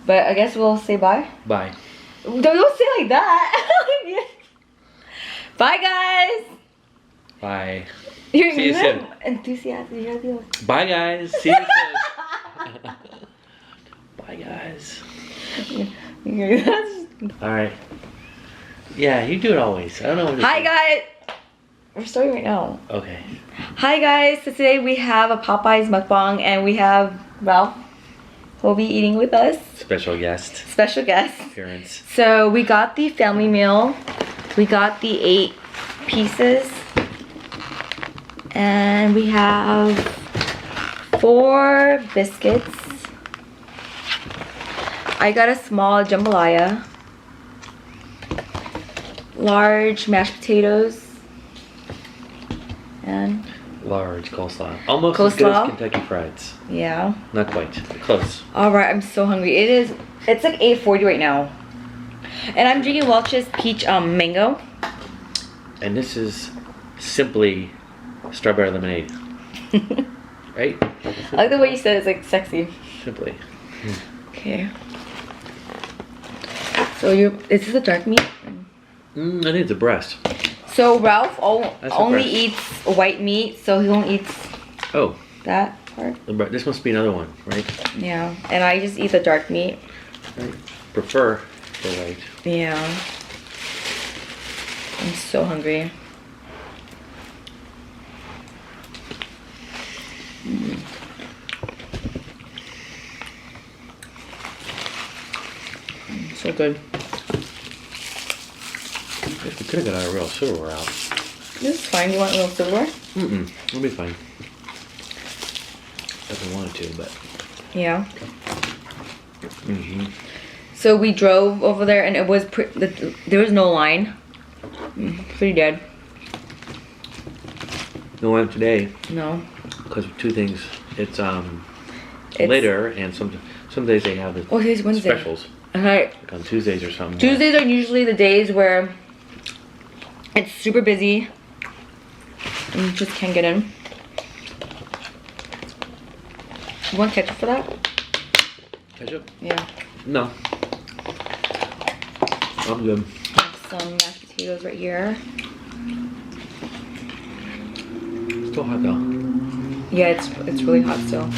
But I guess we'll say bye. Bye. Don't say like that. Bye, guys. Bye. You're See you soon. enthusiastic. You're the Bye, guys. See you soon. Bye, guys. All right. Yeah, you do it always. I don't know what to Hi, say. guys. We're starting right now. Okay. Hi, guys. So today we have a Popeyes mukbang, and we have Ralph who'll be eating with us. Special guest Special guest. appearance. So we got the family meal. We got the 8 pieces. And we have 4 biscuits. I got a small jambalaya. Large mashed potatoes. And Large coleslaw. Almost as good as Kentucky Frieds. yeah. Not quite. But close. Alright, I'm so hungry. It's like 8:40 right now. And I'm drinking Welch's peach mango. And this is simply strawberry lemonade. Right? I like the way you said it's like sexy. Simply. Okay. So is this a dark meat? I think it's a breast. So Ralph That's a only breast. eats white meat, so he only eats Oh, that part. this must be another one, right? Yeah. And I just eat the dark meat. I prefer the white. Yeah. I'm so hungry. So good. Guess we could have got our real silverware out. This is fine. You want a little silverware? It'll be fine. If I wanted to, but. Yeah. So we drove over there, and it was there was no line. Pretty dead. No one today, No. because of 2 things. It's later, and some days they have the Oh, today's Wednesday. specials. Alright. Like on Tuesdays or something. Tuesdays are usually the days where it's super busy and you just can't get in. You want ketchup for that? Ketchup? Yeah. No. I'm good. Have some mashed potatoes right here. Still hot though. Yeah, it's really hot still.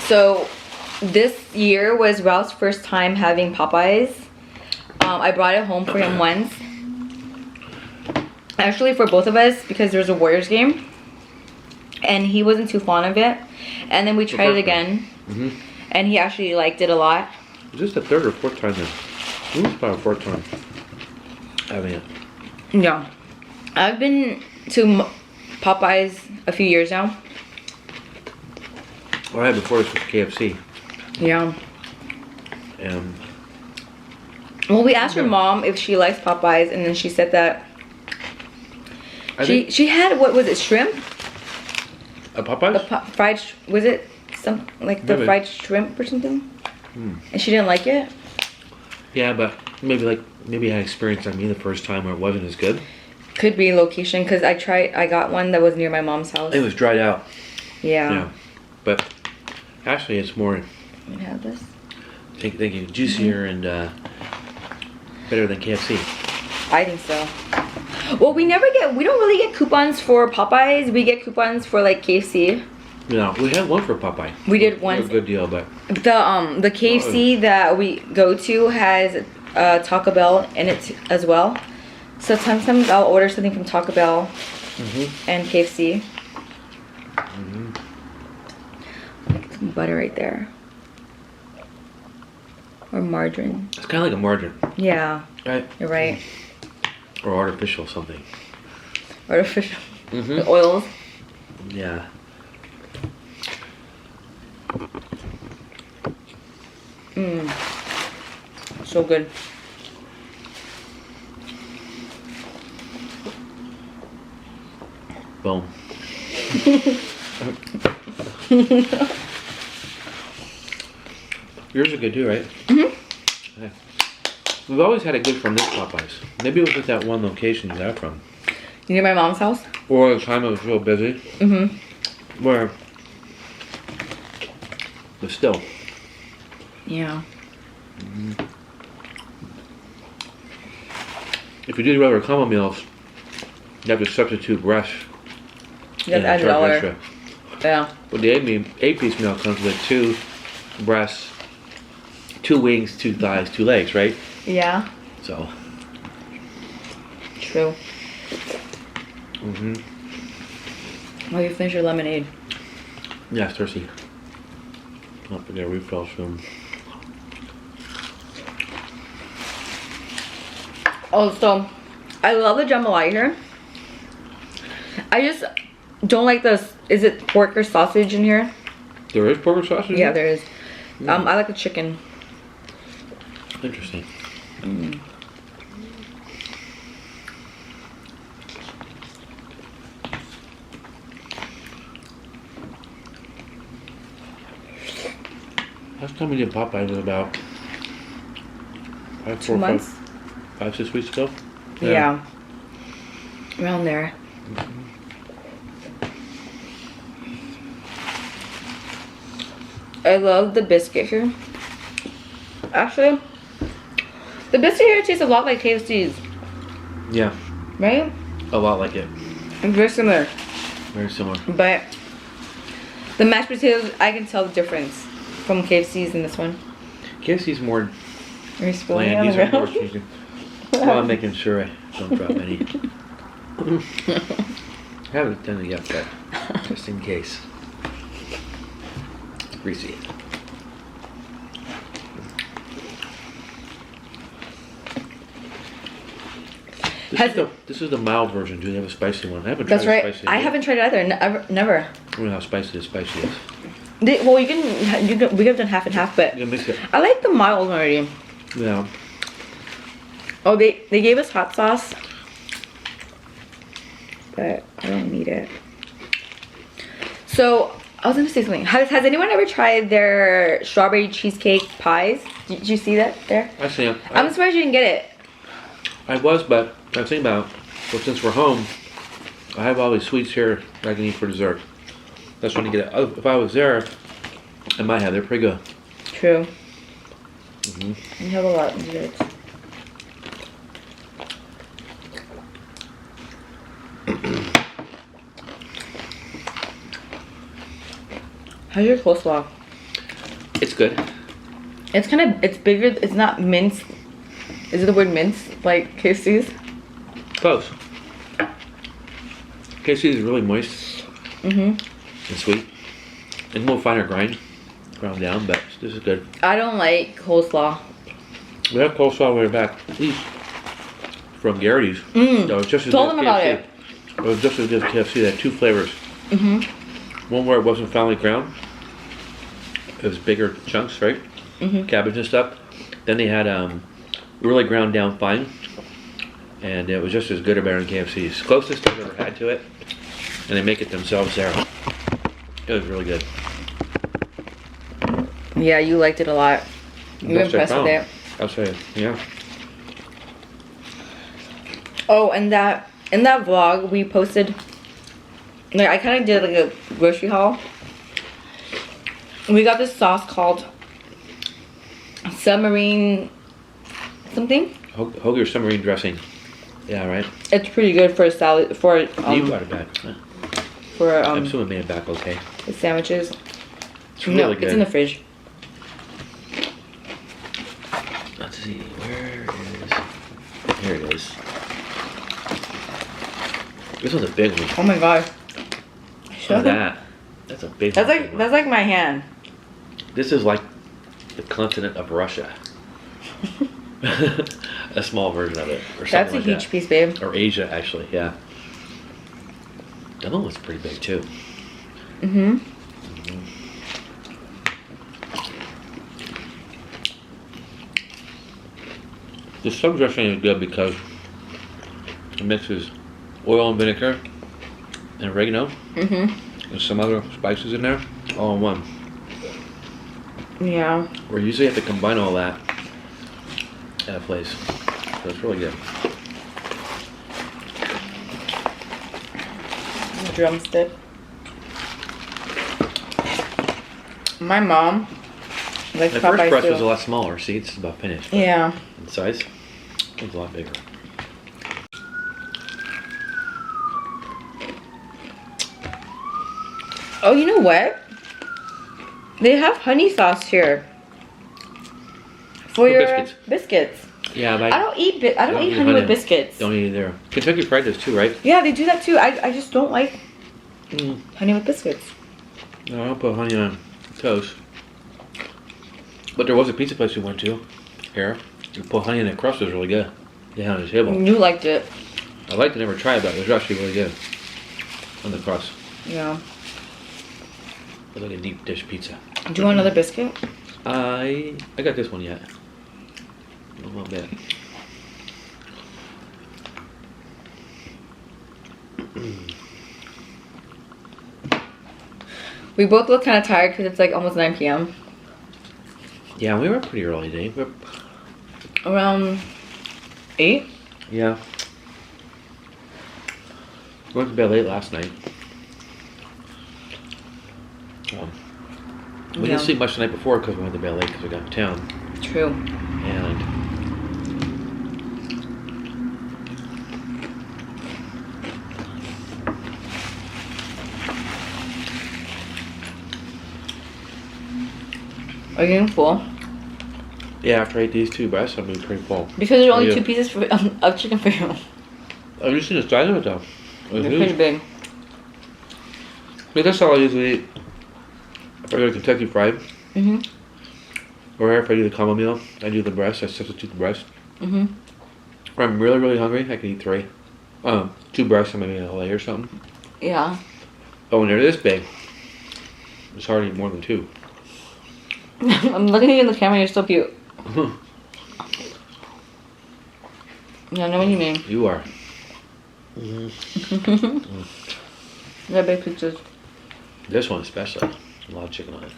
So this year was Ralph's first time having Popeyes. I brought it home for him once. Actually for both of us because there was a Warriors game. And he wasn't too fond of it. And then we tried it again. And he actually liked it a lot. Is this the 3rd or 4th time then? I think it's about a 4th time having it. Yeah. I've been to Popeyes a few years now. What I had before this was KFC. Yeah. And Well, we asked her mom if she likes Popeyes, and then she said that she had, what was it, shrimp? a Popeyes? Fried, was it some like the Maybe. fried shrimp or something? And she didn't like it? Yeah, but maybe I had experience on me the first time where it wasn't as good. Could be location, because I got one that was near my mom's house. It was dried out. Yeah. Yeah. But actually it's more, You have this? thank you, juicier and better than KFC. I think so. Well, we don't really get coupons for Popeyes. We get coupons for like KFC. No, we had one for Popeye. We did A once. good deal, but The KFC that we go to has Taco Bell in it as well. So sometimes I'll order something from Taco Bell and KFC. Some butter right there. Or margarine. it's kind of like a margarine, Yeah, right? you're right. Or artificial something. Artificial. The oils. Yeah. So good. Boom. Yours are good too, right? Okay. We've always had it good from this Popeyes. Maybe it was at that one location you got it from. You near my mom's house? Or the time it was real busy. Mm-hmm. Where, but still. Yeah. If you do the regular combo meals, you have to substitute breast. You have to and add charge $1. extra. Yeah. But the 8-piece meal comes with 2 breasts, 2 wings, 2 thighs, 2 legs, right? Yeah. So. True. Well, you finish your lemonade. Yeah, it's thirsty. Don't forget refills soon. Oh, so I love the jambalaya here. I just don't like the. Is it pork or sausage in here? There is pork sausage? Yeah, there is. I like the chicken. Interesting. Last time we did Popeye was about 2 months? 5, 6 weeks ago. Yeah. Around there. I love the biscuit here. Actually, the biscuit here tastes a lot like KFC's, Yeah, right? a lot like it. It's very similar. Very similar. But the mashed potatoes, I can tell the difference from KFC's in this one. KFC's more Are you spilling bland. it These are on the more ground? cheesy. Well, I'm making sure I don't drop any. I haven't done it yet, but just in case. Greasy. This is the mild version. Do they have a spicy one? I haven't tried That's right. a spicy. I haven't tried it either. Never. I don't know how spicy the spicy is. Well, you can. We have done half and half, but You can mix it. I like the mild already. Yeah. Oh, they gave us hot sauce, but I don't need it. So I was gonna say something. Has anyone ever tried their strawberry cheesecake pies? Did you see that there? I see 'em. I'm surprised you didn't get it. I was, but I was thinking about, well, since we're home, I have all these sweets here that I can eat for dessert. That's when you get it. If I was there, I might have. They're pretty good. True. You have a lot of desserts. How's your coleslaw? It's good. It's it's bigger. It's not minced. Is it the word minced like KFC's? Close. KFC is really moist and sweet. It's more finer ground down, but this is good. I don't like coleslaw. We had coleslaw when we were back east from Garrity's. That was just as Told good them as about KFC. it. It was just as good as KFC. They had 2 flavors. One where it wasn't finely ground. It was bigger chunks, right? Cabbage and stuff. Then they had really ground down fine. And it was just as good or better than KFC's. Closest I've ever had to it. And they make it themselves there. It was really good. Yeah, you liked it a lot. You were Best I impressed with found. it. I'll say, yeah. Oh, and that in that vlog we posted, like I kind of did like a grocery haul. We got this sauce called submarine something. Hoagie submarine dressing. Yeah, right. It's pretty good for a salad for You brought it back. I'm assuming it made it back okay. the sandwiches. It's really No, good. it's in the fridge. Let's see, where is... Here it is. This one's a big one. Oh my god. Look at that. That's a big That's one. that's like my hand. This is like the continent of Russia. A small version of it. Or That's something a like huge that. piece, babe. Or Asia, actually, yeah. That one was pretty big, too. The sub dressing is good because it mixes oil and vinegar and oregano and some other spices in there all in one. Yeah. Where you usually have to combine all that at a place. So it's really good. Drumstick. My mom likes My first Popeyes breast too. was a lot smaller. See, it's about finished. but Yeah. In size, it's a lot bigger. Oh, you know what? They have honey sauce here for your biscuits. biscuits. Yeah, but I don't eat honey with biscuits. Don't eat it there. Kentucky Fried does too, right? Yeah, they do that too. I just don't like honey with biscuits. No, I don't put honey on toast. But there was a pizza place we went to here. You put honey in the crust, it was really good. They had it on the table. You liked it. I liked to never try it, but it was actually really good on the crust. Yeah. It was like a deep dish pizza. Do you want another biscuit? I got this one yet. A little bit. We both look kind of tired because it's like almost 9 p.m. Yeah, we were pretty early today. Around 8? Yeah. We went to bed late last night. We Yeah. didn't sleep much the night before because we went to bed late because we got to town. True. And Are you getting full? yeah, after I ate these two breasts, I'm pretty full. Because there's only Yeah. 2 pieces of chicken for you. I've just seen the size of it though. It was They're huge. pretty big. But that's all I usually eat. If I go to Kentucky Fried, Mhm. or if I do the combo meal, I do the breast. I substitute the breast. Mhm. If I'm really, really hungry, I can eat 3. 2 breasts and maybe a leg or something. Yeah. But when they're this big, it's hard to eat more than 2. I'm looking at you in the camera. You're so cute. Yeah, I know what you mean. You are. You got big pictures. This one especially. A lot of chicken on it.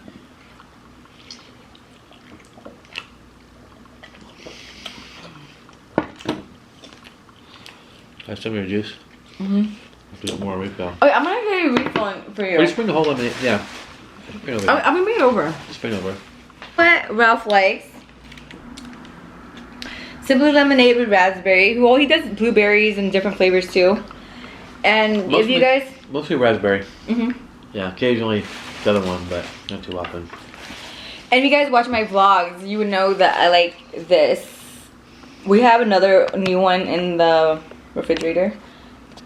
Have some of your juice. Mhm. If you want more refill. Oh, I'm gonna get a refill for you. Or just bring the whole lemonade. Yeah. Bring it over. I'm gonna bring it over. Just bring it over. What Ralph likes? Simply lemonade with raspberry. Well, he does blueberries and different flavors too. And if you guys, Mostly raspberry. mhm. Yeah, occasionally the other one, but not too often. And if you guys watch my vlogs, you would know that I like this. We have another new one in the refrigerator.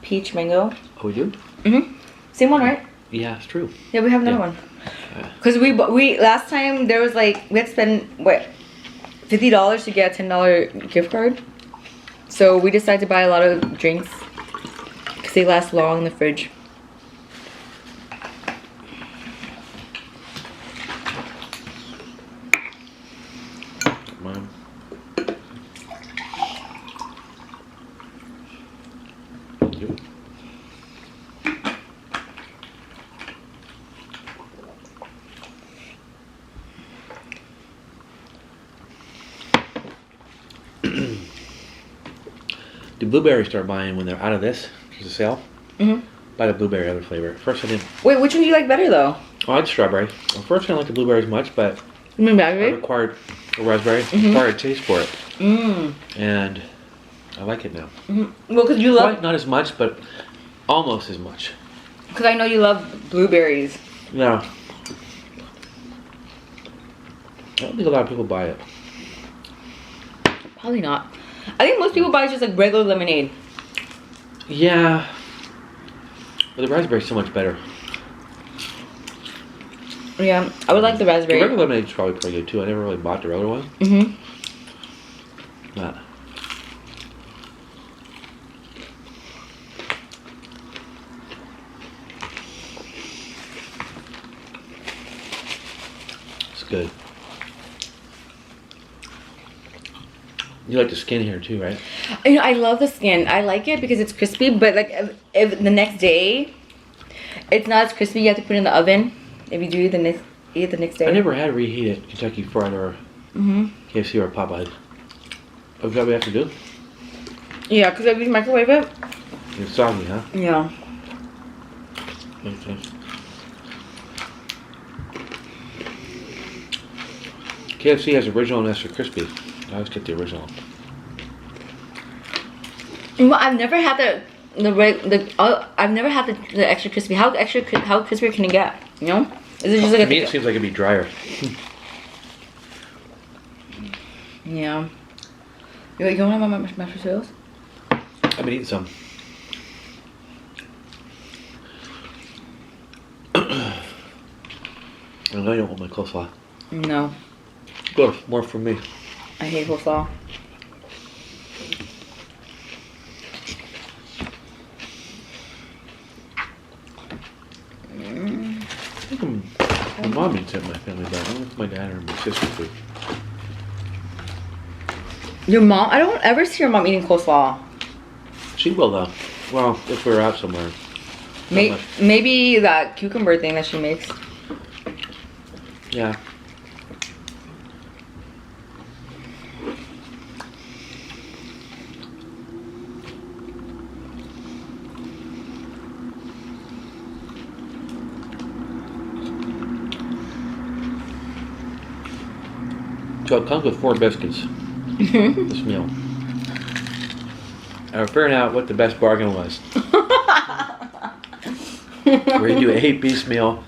Peach mango. Oh, we do? Mhm. Same one, right? Yeah, it's true. Yeah, we have another Yeah. one. Cause we last time there was like we had to spend what $50 to get a $10 gift card. So we decided to buy a lot of drinks because they last long in the fridge. Mom. Thank you. Do blueberries start buying when they're out of this? There's a sale? Mhm. Buy the blueberry other flavor. First I didn't. Wait, which one do you like better though? Oh, I like strawberry. Well, first I didn't like the blueberries much, but You mean I raspberry? required a raspberry. Required taste for it, Mmm. and I like it now. Well, cause you love, Quite not as much, but almost as much. cause I know you love blueberries. Yeah. I don't think a lot of people buy it. Probably not. I think most people buy just like regular lemonade. Yeah. But the raspberry's so much better. Yeah, I would like the The raspberry. regular lemonade's probably pretty good too. I never really bought the other one. Mhm. But it's good. You like the skin here too, right? You know, I love the skin. I like it because it's crispy, but like if the next day it's not as crispy, you have to put it in the oven. If you do eat the next day. I never had reheated Kentucky Fried or Mhm. KFC or Popeyes. Is that what we have to do? Yeah, because if you microwave it. It's soggy, huh? Yeah. Makes sense. KFC has original and extra crispy. I always get the original. Well, I've never had I've never had the extra crispy. How crispy can it get? You know? Is it just like to me, it seems like it'd be drier. Yeah. You don't have my mashed potatoes? I've been eating some. I know you don't want my coleslaw. No. Good, more for me. I hate coleslaw. I think my mom eats it in my family, but I don't know if my dad or my sister do. Your mom? I don't ever see your mom eating coleslaw. She will though. Well, if we're out somewhere. Maybe that cucumber thing that she makes. Yeah. So it comes with 4 biscuits. This meal. I was figuring out what the best bargain was. Where you do an 8-piece meal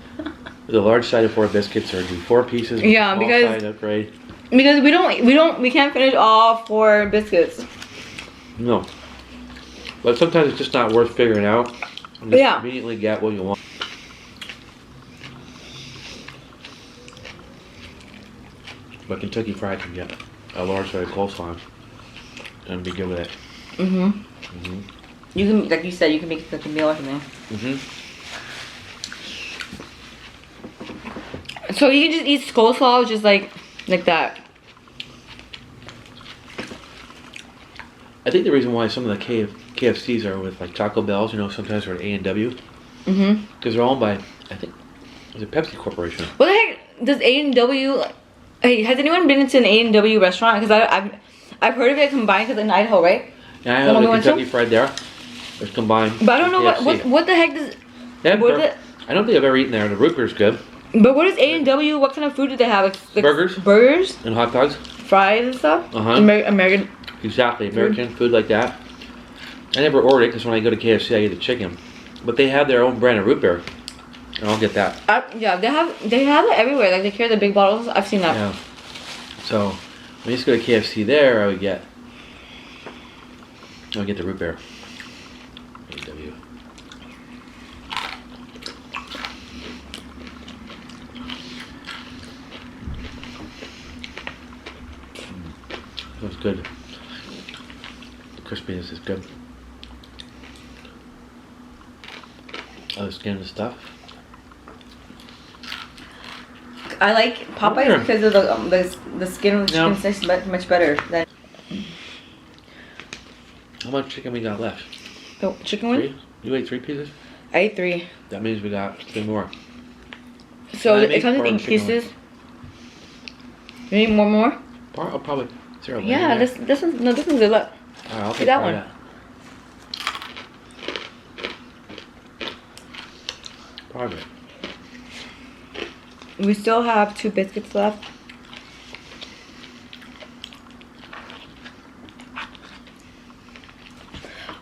with a large side of 4 biscuits, or do 4 pieces with Yeah, a small because side upgrade. Because we can't finish all 4 biscuits. No. But sometimes it's just not worth figuring out. And just Yeah. immediately get what you want. But Kentucky Fried can get a large side of coleslaw and be good with it. You can, like you said, you can make it like a meal or something. So you can just eat coleslaw just like that. I think the reason why some of the KFCs are with like Taco Bells, you know, sometimes they're at A&W. Because they're owned by, I think, is it Pepsi Corporation? What the heck does A&W? Hey, has anyone been into an A&W restaurant? Because I've heard of it combined because in Idaho, right? Yeah, I know the Kentucky Fried there. It's combined. But I don't know KFC. what the heck does. I don't think I've ever eaten there. The root beer's good. But what is A&W? What kind of food do they have? Like Burgers. Burgers. And hot dogs. Fries and stuff. American. Exactly, American food like that. I never ordered it because when I go to KFC, I eat the chicken. But they have their own brand of root beer, and I'll get that. Yeah, they have it everywhere. Like they carry the big bottles. I've seen that. Yeah. So when I used to go to KFC there, I would get the root beer. A&W. That's good. The crispiness is good. Oh, the skin and stuff. I like Popeyes because of the skin. The Yeah. skin tastes much better than. How much chicken we got left? The chicken one? 3? You ate 3 pieces? I ate 3. That means we got 3 more. So I it make comes part in of the chicken pieces. You need more? Oh, probably 0. Yeah, this one's good. Look. Alright, I'll See take that part one? of that. Part of it. We still have 2 biscuits left.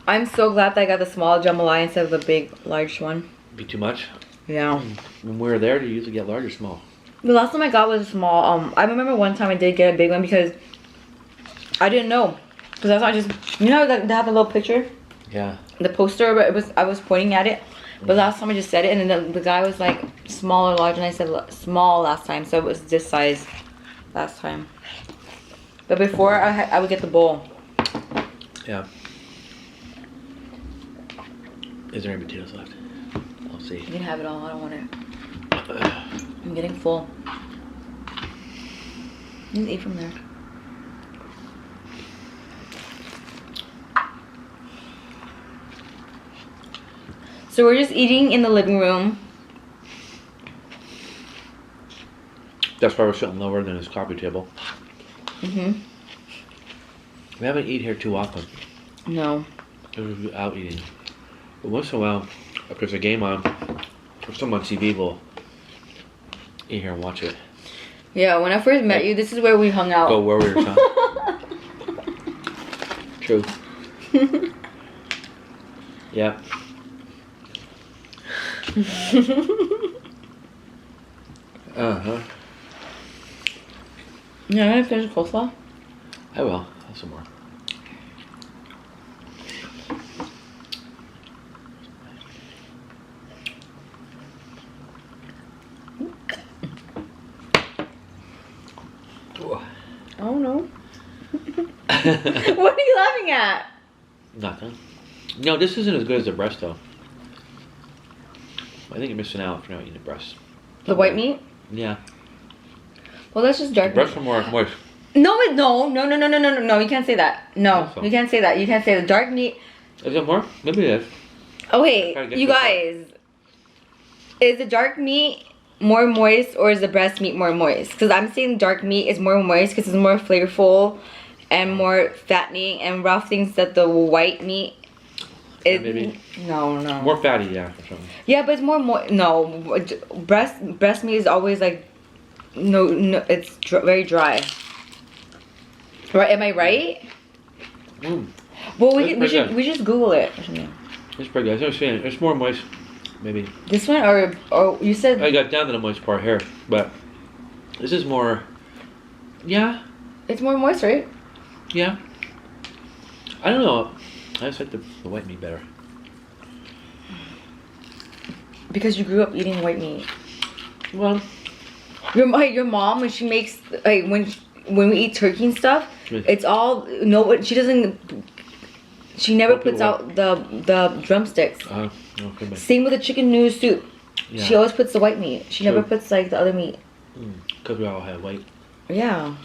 I'm so glad that I got the small jambalaya instead of the big, large one. Be too much? Yeah. When we were there, do you usually get large or small? The last time I got was small. I remember one time I did get a big one because I didn't know. Because that's not just, you know, they have a little picture, Yeah. the poster, but I was pointing at it. But last time I just said it, and then the guy was like small or large, and I said small last time, so it was this size last time. But before I would get the bowl. Yeah. Is there any potatoes left? I'll see. You can have it all. I don't want it. I'm getting full. You can eat from there. So we're just eating in the living room. That's why we're sitting lower than his coffee table. We haven't eaten here too often. No. We're out eating. But once in a while, if there's a game on, or some on TV, we'll eat here and watch it. Yeah, when I first met you, this is where we hung out. Go Warriors, huh? True. Yeah. Uh-huh. Yeah, I'm gonna finish coleslaw. I will. Have some more. I don't know. What are you laughing at? Nothing. No, this isn't as good as the breast, though. I think you're missing out if you're not eating the breast. The white meat? Yeah. Well, that's just dark The breasts meat. are more moist. No, no, you can't say that. No, So. you can't say that. You can't say the dark meat. Is it more? Maybe it is. Oh, Gotta wait, get you this guys. Is the dark meat more moist or is the breast meat more moist? Because I'm saying dark meat is more moist because it's more flavorful and more fattening, and Ralph thinks that the white meat is... maybe. No. More fatty, yeah, for sure. Yeah, but it's more no. Breast meat is always like no. It's very dry. Right? Am I right? Mm. Well, That's pretty good. we just Google it or something. It's pretty good. I was saying it's more moist, maybe. This one or you said I got down to the moist part here, but this is more. Yeah, it's more moist, right? yeah. I don't know. I just like the white meat better. Because you grew up eating white meat. Well, Your mom when she makes like when we eat turkey and stuff, Mm. it's all no. She doesn't. She never What puts people out the drumsticks. okay, but Same with the chicken noodle soup. yeah, She always puts the white meat. She never True. puts like the other meat. because we all have white. Yeah. I'm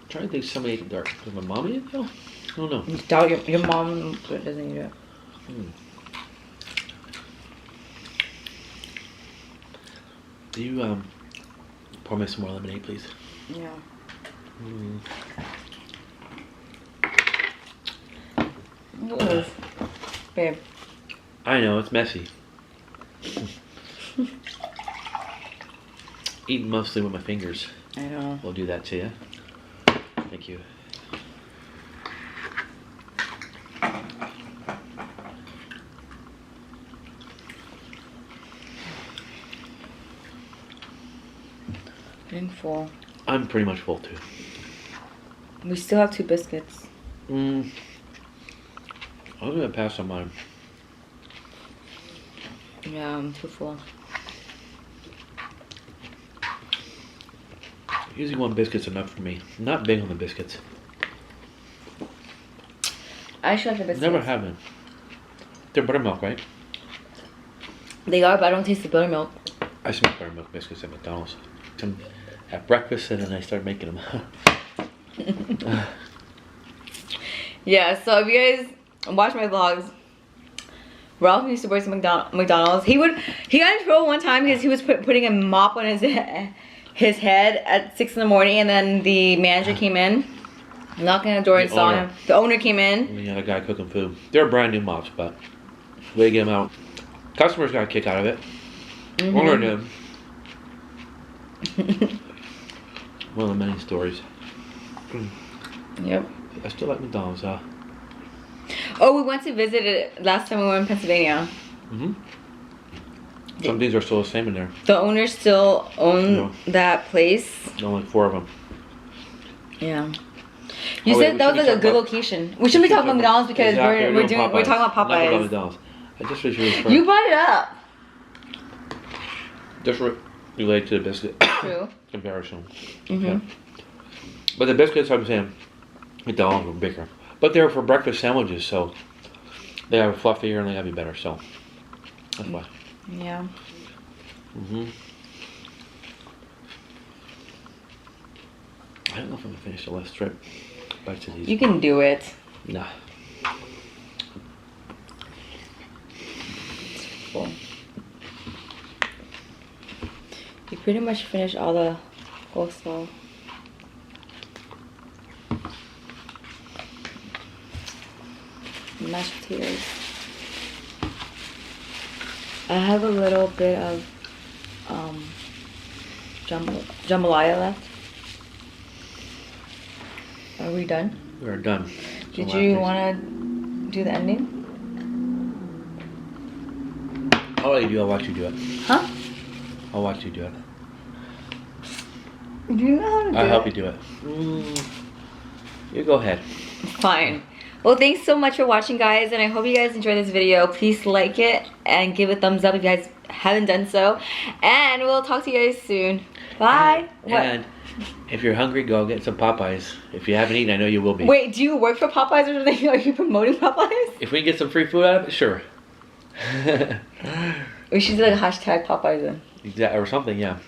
trying to think somebody ate dark. Does my mom eat it though? I don't know. Doubt your mom doesn't eat it. Do you pour me some more lemonade, please? Yeah. Look at this. Babe. I know it's messy. Eating mostly with my fingers. I know. We'll do that to you. Thank you. Getting full. I'm pretty much full too. We still have 2 biscuits. I'm gonna pass on mine. Yeah, I'm too full. Usually 1 biscuit's enough for me. I'm not big on the biscuits. I should have the biscuits. Never have been. They're buttermilk, right? They are, but I don't taste the buttermilk. I smell buttermilk biscuits at McDonald's. Some at breakfast, and then I started making them. Yeah, so if you guys watch my vlogs, Ralph used to work at McDonald's. He got in trouble one time because he was putting a mop on his head at 6 in the morning, and then the manager came in, knocking on the door and The saw owner. him. The owner came in. We had a guy cooking food. They're brand new mops, but we get them out. Customers got a kick out of it. Owner did. One of the many stories. Yep. I still like McDonald's, huh? Oh, we went to visit it last time we went in Pennsylvania. Some things are still the same in there. The owner still owns No. that place. Only 4 of them. Yeah. You Oh, wait, said we that should was be like a talking good about- location. We shouldn't be talking about McDonald's because Exactly, we're doing talking about Enough about Popeyes. McDonald's. I just wish you was You brought it up. just related to the biscuit True. comparison. Mhm. Yeah. But the biscuits, I'm saying, McDonald's were bigger. But they're for breakfast sandwiches, so they have fluffier and they have you better. So that's why. Yeah. I don't know if I'm gonna finish the last strip. Bites of these. You can do it. Nah. Cool. You pretty much finished all the coleslaw. mashed potatoes. I have a little bit of jambalaya left. Are we done? We're done. Did you want to do the ending? I'll let you do it. I'll watch you do it. Huh? I'll watch you do it. Do you know how to do it? I'll help you do it. You go ahead. Fine. Well, thanks so much for watching, guys, and I hope you guys enjoyed this video. Please like it and give a thumbs up if you guys haven't done so. And we'll talk to you guys soon. Bye. And if you're hungry, go get some Popeyes. If you haven't eaten, I know you will be. Wait, do you work for Popeyes or something? Are you promoting Popeyes? If we can get some free food out of it, sure. We should do like a hashtag Popeyes then. Or something, yeah.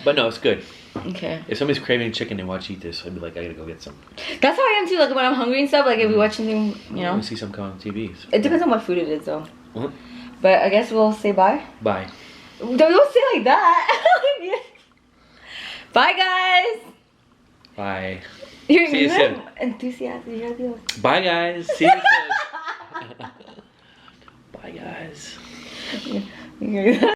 But no, it's good. Okay. If somebody's craving chicken and watch eat this, I'd be like, I gotta go get some. That's how I am too. Like when I'm hungry and stuff. Like if we watch something, you know. We see some on TV. It depends on what food it is, though. Mhm. But I guess we'll say bye. Bye. Don't say like that. Bye, guys. Bye. You're See you soon. Enthusiastic. You're the Bye, guys. See you soon. Bye, guys. You're